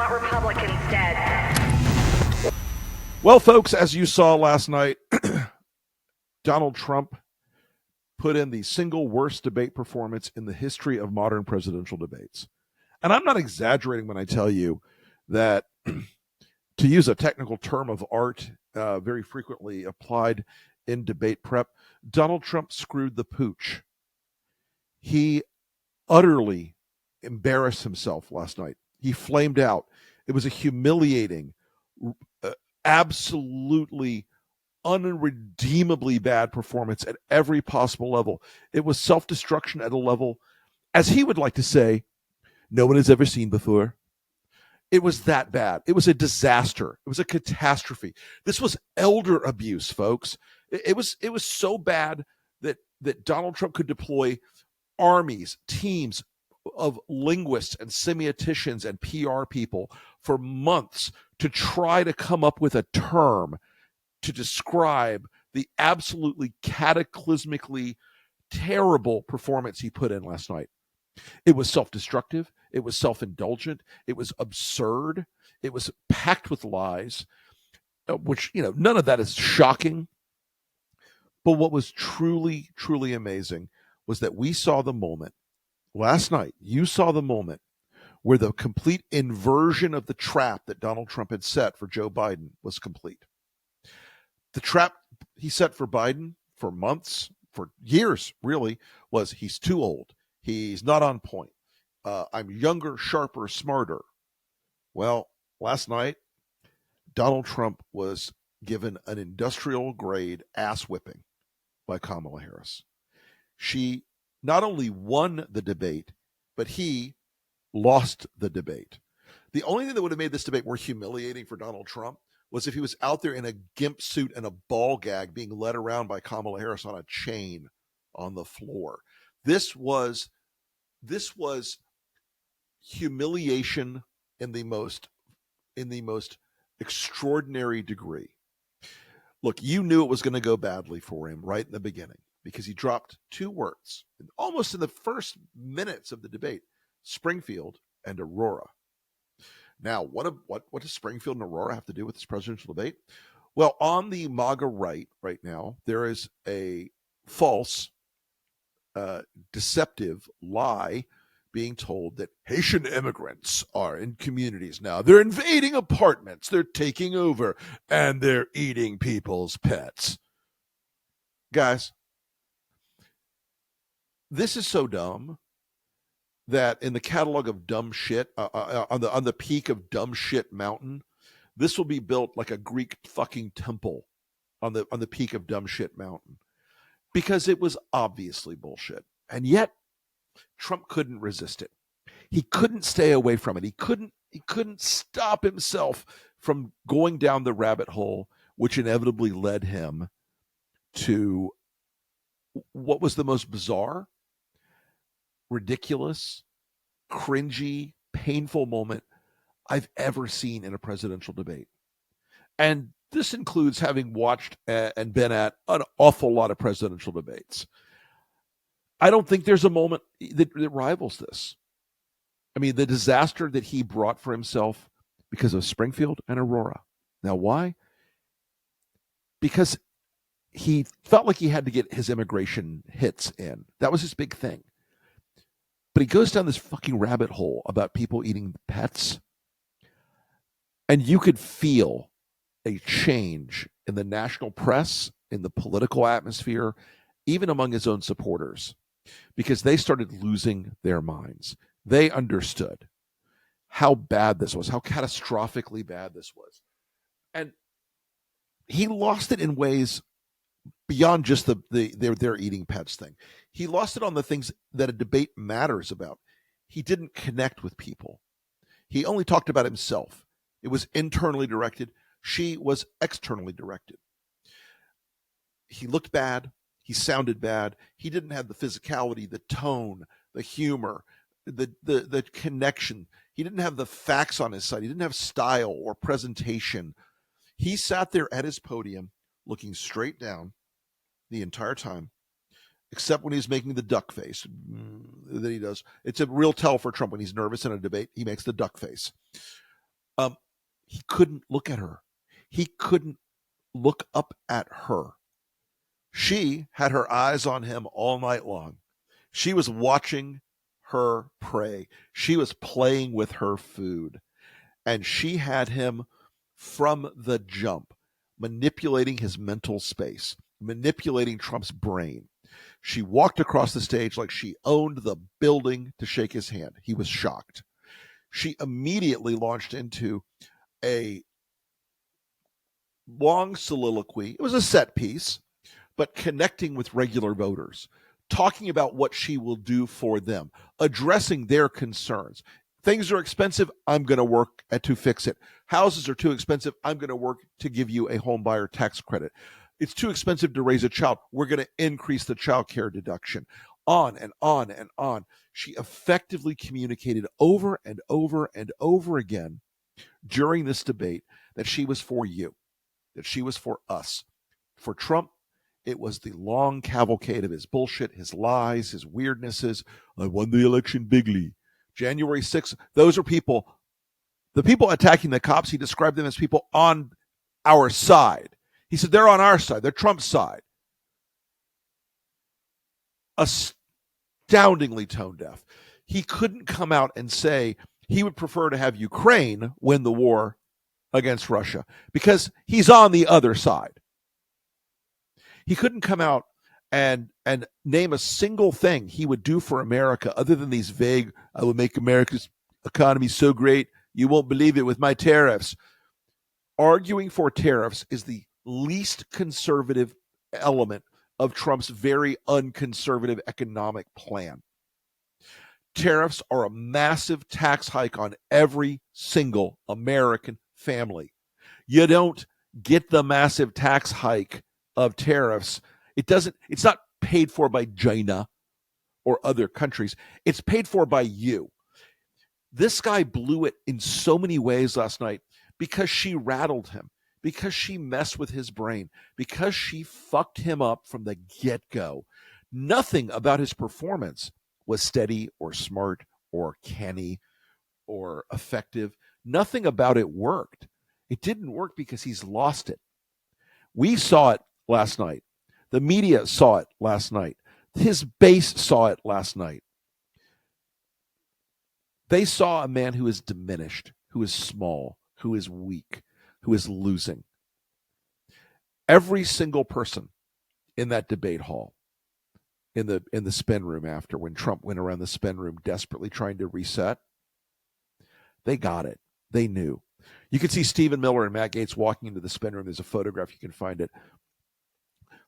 want Republicans dead. Well, folks, as you saw last night, Donald Trump put in the single worst debate performance in the history of modern presidential debates. And I'm not exaggerating when I tell you that, to use a technical term of art very frequently applied in debate prep, Donald Trump screwed the pooch. He utterly embarrassed himself last night. He flamed out. It was a humiliating, absolutely unredeemably bad performance at every possible level. It was self-destruction at a level, as he would like to say, no one has ever seen before. It was that bad. It was a disaster. It was a catastrophe. This was elder abuse, folks. It was so bad that Donald Trump could deploy armies, teams of linguists and semioticians and PR people for months to try to come up with a term to describe the absolutely cataclysmically terrible performance he put in last night. It was self-destructive. It was self-indulgent. It was absurd. It was packed with lies, which, none of that is shocking. But what was truly, truly amazing was that we saw the moment last night. You saw the moment where the complete inversion of the trap that Donald Trump had set for Joe Biden was complete. The trap he set for Biden for months, for years, really, was he's too old. He's not on point. I'm younger, sharper, smarter. Well, last night, Donald Trump was given an industrial-grade ass whipping by Kamala Harris. She not only won the debate, but he lost the debate. The only thing that would have made this debate more humiliating for Donald Trump was if he was out there in a gimp suit and a ball gag being led around by Kamala Harris on a chain on the floor. This was humiliation in the most extraordinary degree. Look, you knew it was going to go badly for him right in the beginning because he dropped two words almost in the first minutes of the debate: Springfield and Aurora. Now, what does Springfield and Aurora have to do with this presidential debate? Well, on the MAGA right now, there is a false, deceptive lie being told that Haitian immigrants are in communities now. They're invading apartments, they're taking over, and they're eating people's pets. Guys, this is so dumb that in the catalog of dumb shit, on the peak of dumb shit mountain, this will be built like a Greek fucking temple on the peak of dumb shit mountain, because it was obviously bullshit. And yet Trump couldn't resist it. He couldn't stay away from it. He couldn't stop himself from going down the rabbit hole, which inevitably led him to what was the most bizarre, ridiculous, cringy, painful moment I've ever seen in a presidential debate. And this includes having watched and been at an awful lot of presidential debates. I don't think there's a moment that rivals this. I mean, the disaster that he brought for himself because of Springfield and Aurora. Now, why? Because he felt like he had to get his immigration hits in. That was his big thing. But he goes down this fucking rabbit hole about people eating pets. And you could feel a change in the national press, in the political atmosphere, even among his own supporters, because they started losing their minds. They understood how bad this was, how catastrophically bad this was. And he lost it in ways beyond just their eating pets thing. He lost it on the things that a debate matters about. He didn't connect with people. He only talked about himself. It was internally directed. She was externally directed. He looked bad. He sounded bad. He didn't have the physicality, the tone, the humor, the connection. He didn't have the facts on his side. He didn't have style or presentation. He sat there at his podium looking straight down the entire time, except when he's making the duck face that he does. It's a real tell for Trump when he's nervous in a debate. He makes the duck face. Um, he couldn't look at her. He couldn't look up at her. She had her eyes on him all night long. She was watching her prey. She was playing with her food. And she had him from the jump, manipulating his mental space, manipulating Trump's brain. She walked across the stage like she owned the building to shake his hand. He was shocked. She immediately launched into a long soliloquy. It was a set piece, but connecting with regular voters, talking about what she will do for them, addressing their concerns. Things are expensive. I'm going to work to fix it. Houses are too expensive. I'm going to work to give you a home buyer tax credit. It's too expensive to raise a child. We're going to increase the child care deduction. On and on and on. She effectively communicated over and over and over again during this debate that she was for you, that she was for us. For Trump, it was the long cavalcade of his bullshit, his lies, his weirdnesses. I won the election bigly. January 6th, those are people, the people attacking the cops, he described them as people on our side. He said, they're on our side. They're Trump's side. Astoundingly tone deaf. He couldn't come out and say he would prefer to have Ukraine win the war against Russia because he's on the other side. He couldn't come out and name a single thing he would do for America other than these vague, I will make America's economy so great, you won't believe it with my tariffs. Arguing for tariffs is the least conservative element of Trump's very unconservative economic plan. Tariffs are a massive tax hike on every single American family. You don't get the massive tax hike of tariffs. It's not paid for by China or other countries. It's paid for by you. This guy blew it in so many ways last night because she rattled him, because she messed with his brain, because she fucked him up from the get-go. Nothing about his performance was steady or smart or canny or effective. Nothing about it worked. It didn't work because he's lost it. We saw it last night. The media saw it last night. His base saw it last night. They saw a man who is diminished, who is small, who is weak, who is losing. Every single person in that debate hall, in the spin room after, when Trump went around the spin room desperately trying to reset, they got it. They knew. You could see Stephen Miller and Matt Gaetz walking into the spin room. There's a photograph. You can find it.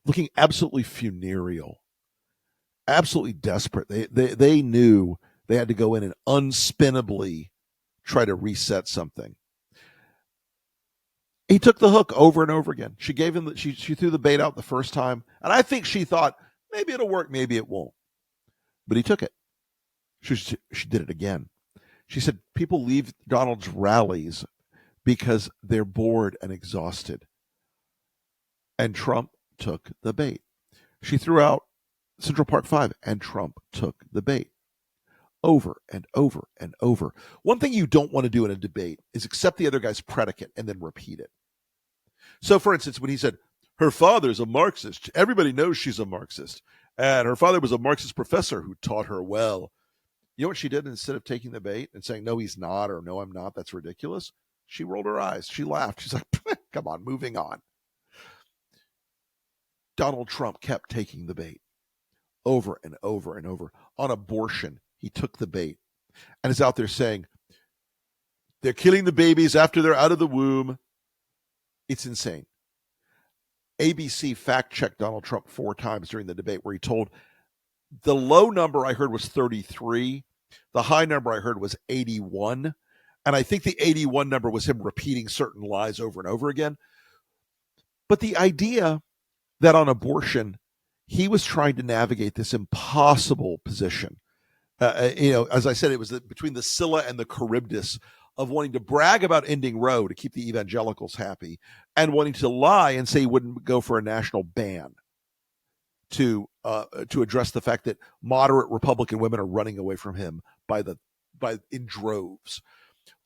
Looking absolutely funereal, absolutely desperate. They knew they had to go in and unspinnably try to reset something. He took the hook over and over again. She gave him she threw the bait out the first time, and I think she thought maybe it'll work, maybe it won't. But he took it. She did it again. She said people leave Donald's rallies because they're bored and exhausted. And Trump took the bait. She threw out Central Park 5, and Trump took the bait. Over and over and over. One thing you don't want to do in a debate is accept the other guy's predicate and then repeat it. So, for instance, when he said, her father's a Marxist, everybody knows she's a Marxist, and her father was a Marxist professor who taught her well. You know what she did? Instead of taking the bait and saying, no, he's not, or no, I'm not, that's ridiculous, she rolled her eyes. She laughed. She's like, come on, moving on. Donald Trump kept taking the bait over and over and over. On abortion, he took the bait and is out there saying, they're killing the babies after they're out of the womb. It's insane. ABC fact-checked Donald Trump 4 times during the debate where he told the low number I heard was 33. The high number I heard was 81. And I think the 81 number was him repeating certain lies over and over again. But the idea that on abortion, he was trying to navigate this impossible position. As I said, it was between the Scylla and the Charybdis of wanting to brag about ending Roe to keep the evangelicals happy and wanting to lie and say he wouldn't go for a national ban to address the fact that moderate Republican women are running away from him in droves.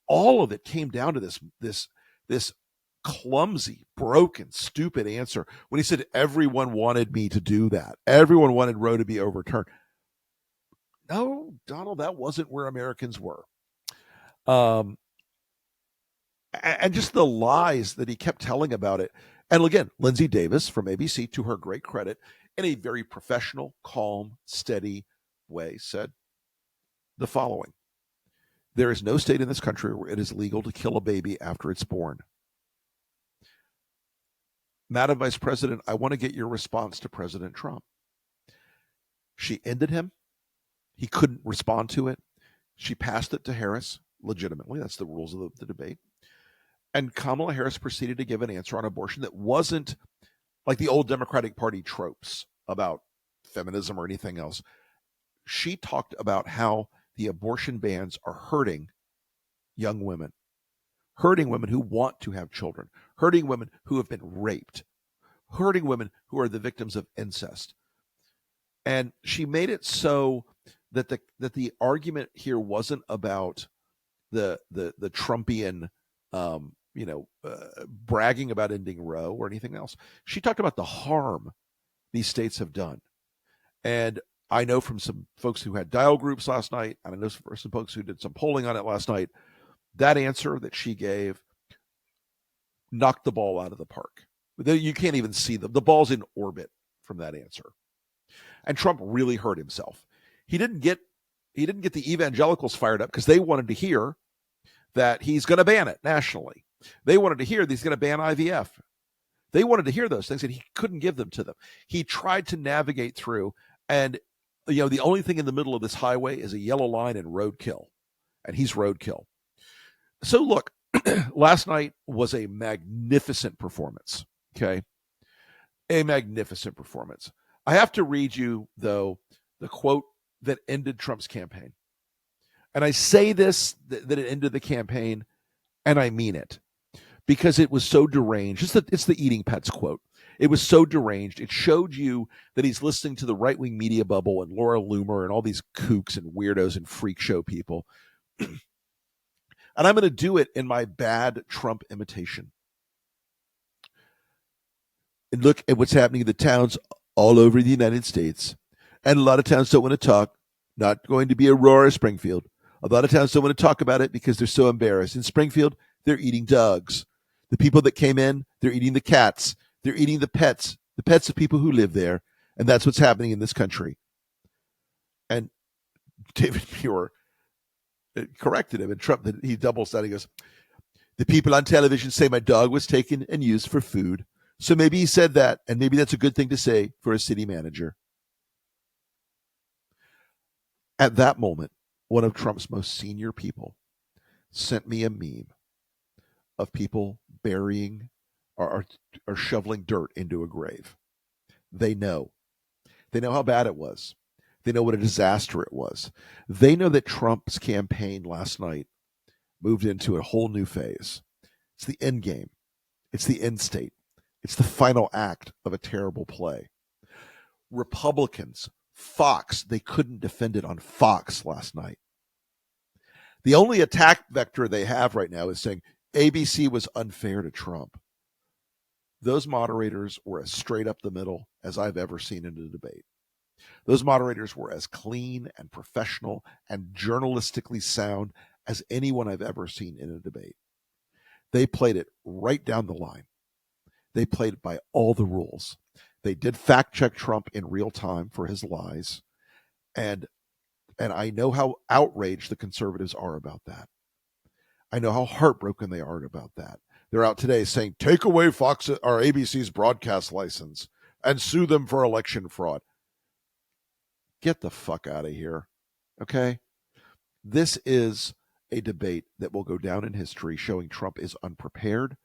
all of it came down to this clumsy, broken, stupid answer when he said everyone wanted me to do that. Everyone wanted Roe to be overturned. No, Donald, that wasn't where Americans were. And just the lies that he kept telling about it. And again, Lindsay Davis from ABC, to her great credit, in a very professional, calm, steady way, said the following: there is no state in this country where it is legal to kill a baby after it's born. Madam Vice President, I want to get your response to President Trump. She ended him. He couldn't respond to it. She passed it to Harris legitimately. That's the rules of the debate. And Kamala Harris proceeded to give an answer on abortion that wasn't like the old Democratic Party tropes about feminism or anything else. She talked about how the abortion bans are hurting young women, hurting women who want to have children, hurting women who have been raped, hurting women who are the victims of incest. And she made it so that the argument here wasn't about the Trumpian bragging about ending Roe or anything else. She talked about the harm these states have done. And I know from some folks who had dial groups last night, and I know from some folks who did some polling on it last night, that answer that she gave knocked the ball out of the park. You can't even see them. The ball's in orbit from that answer. And Trump really hurt himself. He didn't get the evangelicals fired up because they wanted to hear that he's going to ban it nationally. They wanted to hear that he's going to ban IVF. They wanted to hear those things, and he couldn't give them to them. He tried to navigate through, and the only thing in the middle of this highway is a yellow line and roadkill, and he's roadkill. So look, last night was a magnificent performance. Okay, a magnificent performance. I have to read you, though, the quote that ended Trump's campaign. And I say this, that it ended the campaign, and I mean it, because it was so deranged. It's the eating pets quote. It was so deranged. It showed you that he's listening to the right-wing media bubble and Laura Loomer and all these kooks and weirdos and freak show people. And I'm going to do it in my bad Trump imitation. And look at what's happening in the towns all over the United States. And a lot of towns don't want to talk. Not going to be Aurora, Springfield. A lot of towns don't want to talk about it because they're so embarrassed. In Springfield, they're eating dogs. The people that came in, they're eating the cats. They're eating the pets of people who live there. And that's what's happening in this country. And David Muir corrected him. And Trump, he doubles down. He goes, the people on television say my dog was taken and used for food. So maybe he said that, and maybe that's a good thing to say for a city manager. At that moment, one of Trump's most senior people sent me a meme of people burying or shoveling dirt into a grave. They know how bad it was. They know what a disaster it was. They know that Trump's campaign last night moved into a whole new phase. It's the end game. It's the end state. It's the final act of a terrible play. Republicans, Fox, they couldn't defend it on Fox last night. The only attack vector they have right now is saying ABC was unfair to Trump. Those moderators were as straight up the middle as I've ever seen in a debate. Those moderators were as clean and professional and journalistically sound as anyone I've ever seen in a debate. They played it right down the line. They played it by all the rules. They did fact check Trump in real time for his lies. And I know how outraged the conservatives are about that. I know how heartbroken they are about that. They're out today saying, take away Fox or ABC's broadcast license and sue them for election fraud. Get the fuck out of here. Okay? This is a debate that will go down in history showing Trump is unprepared,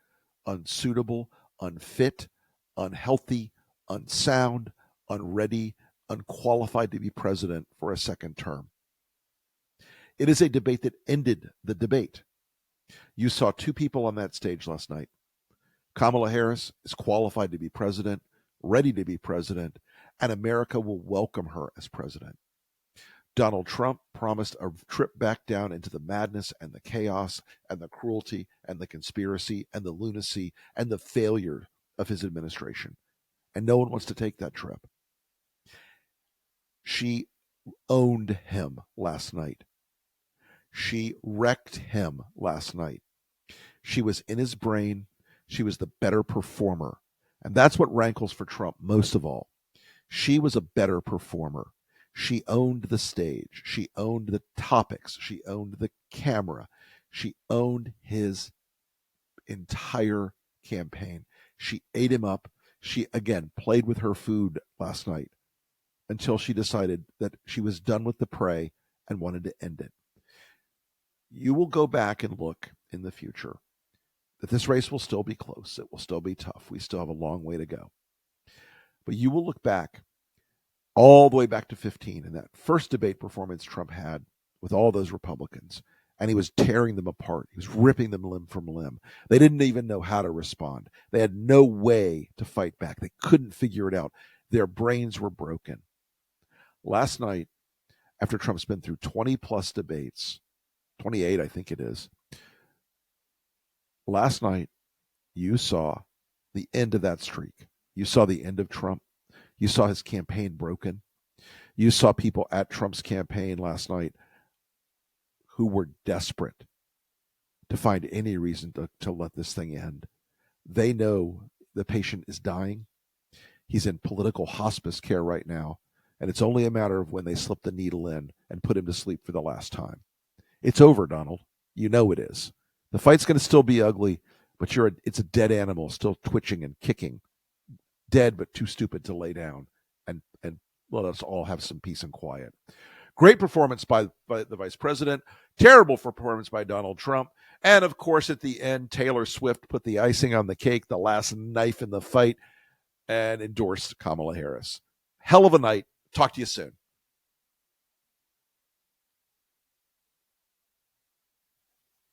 unsuitable, unfit, unhealthy, unsound, unready, unqualified to be president for a second term. It is a debate that ended the debate. You saw two people on that stage last night. Kamala Harris is qualified to be president, ready to be president, and America will welcome her as president. Donald Trump promised a trip back down into the madness and the chaos and the cruelty and the conspiracy and the lunacy and the failure of his administration. And no one wants to take that trip. She owned him last night. She wrecked him last night. She was in his brain. She was the better performer. And that's what rankles for Trump most of all. She was a better performer. She owned the stage. She owned the topics. She owned the camera. She owned his entire campaign. She ate him up. She, again, played with her food last night until she decided that she was done with the prey and wanted to end it. You will go back and look in the future that this race will still be close. It will still be tough. We still have a long way to go. But you will look back all the way back to 2015 and that first debate performance Trump had with all those Republicans. And he was tearing them apart. He was ripping them limb from limb. They didn't even know how to respond. They had no way to fight back. They couldn't figure it out. Their brains were broken. Last night, after Trump's been through 20 plus debates, 28, I think it is, last night, you saw the end of that streak. You saw the end of Trump. You saw his campaign broken. You saw people at Trump's campaign last night who were desperate to find any reason to let this thing end. They know the patient is dying. He's in political hospice care right now, and it's only a matter of when they slip the needle in and put him to sleep for the last time. It's over, Donald. You know it is. The fight's going to still be ugly, but it's a dead animal still twitching and kicking. Dead, but too stupid to lay down and let us all have some peace and quiet. Great performance by the vice president. Terrible performance by Donald Trump. And, of course, at the end, Taylor Swift put the icing on the cake, the last knife in the fight, and endorsed Kamala Harris. Hell of a night. Talk to you soon.